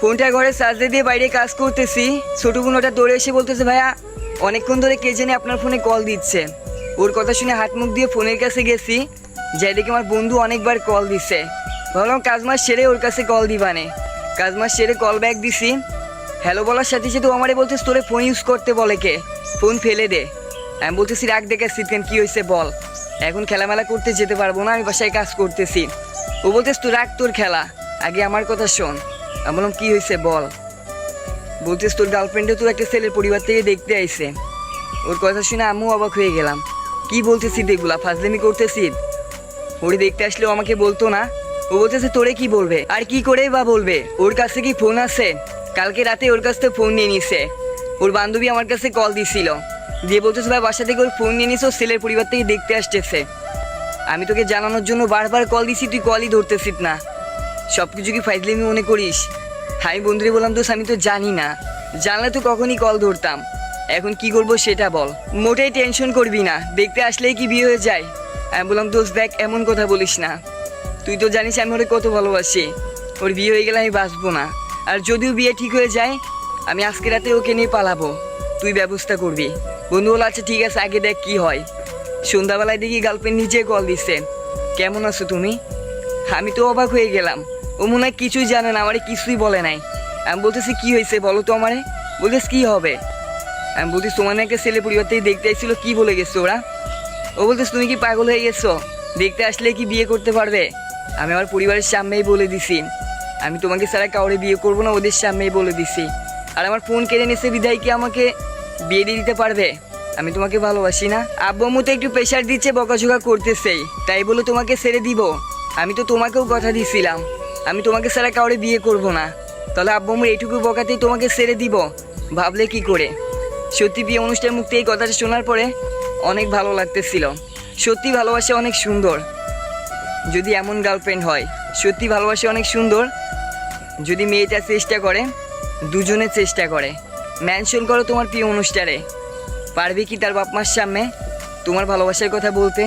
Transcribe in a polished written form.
ফোনটা ঘরে চার্জে দিয়ে বাইরে কাজ করতেছি, ছোটো বোন ওটা দৌড়ে এসে বলতেছে ভাইয়া অনেকক্ষণ ধরে কে জানি আপনার ফোনে কল দিচ্ছে। ওর কথা শুনে হাত মুখ দিয়ে ফোনের কাছে গেছি, যাই দেখি আমার বন্ধু অনেকবার কল দিচ্ছে। ভাবলাম কাজ মাস সেরে ওর কাছে কল দিবানে, কাজ মাস সেরে কল ব্যাক দিছি। হ্যালো বলার সাথে সাথে ও আমারে বলতেছে তোরে ফোন ইউজ করতে বলে কে, ফোন ফেলে দে। আমি বলতেছি রাখ দেখে সিটকেন কী হয়েছে বল, এখন খেলামেলা করতে যেতে পারবো না, আমি বাসায় কাজ করতেছি। ও বলতেছে তুই রাখ তোর খেলা, আগে আমার কথা শোন। আমি বললাম কী হয়েছে বল। বলতেছে তোর গার্লফ্রেন্ডে তোর একটা ছেলের পরিবার থেকে দেখতে আইছে। ওর কথা শুনে আমিও অবাক হয়ে গেলাম, কি বলতেছি এগুলা, ফাজলামি করতেছি? ওরে দেখতে আসলেও আমাকে বলতো না। ও বলতেছে তোরে কি বলবে, আর কি করেই বা বলবে, ওর কাছে কি ফোন আছে? কালকে রাতে ওর কাছ থেকে ফোন নিয়ে নিছে। ওর বান্ধবী আমার কাছে কল দিছিল, দিয়ে বলতেছে ভাই বাসা থেকে ওর ফোন নিয়ে নিছে, ওর ছেলের পরিবার থেকে দেখতে আসতেছে। আমি তোকে জানানোর জন্য বারবার কল দিছি, তুই কলই ধরতেছিস না। সব কিছু কি ফাইজলামি মনে করিস? আমি বন্ধুরে বললাম দোষ আমি তো জানি না, জানলে তো কখনই কল ধরতাম, এখন কি করবো সেটা বল। মোটেই টেনশন করবি না, দেখতে আসলেই কি বিয়ে হয়ে যায়? আমি বললাম দোষ দেখ এমন কথা বলিস না, তুই তো জানিস আমি ওরে কত ভালোবাসি, ওর বিয়ে হয়ে গেলে আমি বাঁচবো না। আর যদিও বিয়ে ঠিক হয়ে যায় আমি আজকে রাতে ওকে নিয়ে পালাবো, তুই ব্যবস্থা করবি। বন্ধু বলো আচ্ছা ঠিক আছে আগে দেখ কি হয়। সন্ধ্যাবেলায় দেখি গার্লফ্রেন্ড নিজে কল দিচ্ছে, কেমন আছো তুমি? আমি তো অবাক হয়ে গেলাম, ও মনে হয় কিছুই জানে না, আমারে কিছুই বলে নাই। আমি বলতেছি কি হয়েছে বলো তো আমারে। বলতেছি কী হবে? আমি বলতেছি তোমার একটা ছেলে পরিবার থেকে দেখতে আসছিল, কী বলে গেছো ওরা? ও বলতেছে তুমি কি পাগল হয়ে গেছো, দেখতে আসলে কি বিয়ে করতে পারবে? আমি আমার পরিবারের সামনেই বলে দিছি আমি তোমাকে ছাড়া কাউরে বিয়ে করবো না, ওদের সামনেই বলে দিছি। আর আমার ফোন কেড়ে নিয়েছে বিধায় কি আমাকে বিয়ে দিয়ে দিতে পারবে? আমি তোমাকে ভালোবাসি না। আব্বু আম্মু তো একটু প্রেশার দিচ্ছে, বকাঝোকা করতেছেই, তাই বলে তোমাকে ছেড়ে দিব? আমি তো তোমাকেও কথা দিছিলাম আমি তোমাকে ছাড়া কাউরে বিয়ে করব না, তাহলে আব্বু আম্মু এইটুকু বকাতেই তোমাকে ছেড়ে দিব? ভাবলে কি করে? সত্যি বিয়ে অনুষ্ঠানের মুখ থেকে এই কথাটা শোনার পরে অনেক ভালো লাগতেছিল। সত্যি ভালোবাসা অনেক সুন্দর, যদি এমন গার্লফ্রেন্ড হয়। সত্যি ভালোবাসা অনেক সুন্দর, যদি মেয়েটা চেষ্টা করে, দুজনে চেষ্টা করে। মেনশন করো তোমার প্রিয় অনুষ্ঠানে, পারবে কি তার বাপ মার সামনে তোমার ভালোবাসার কথা বলতে?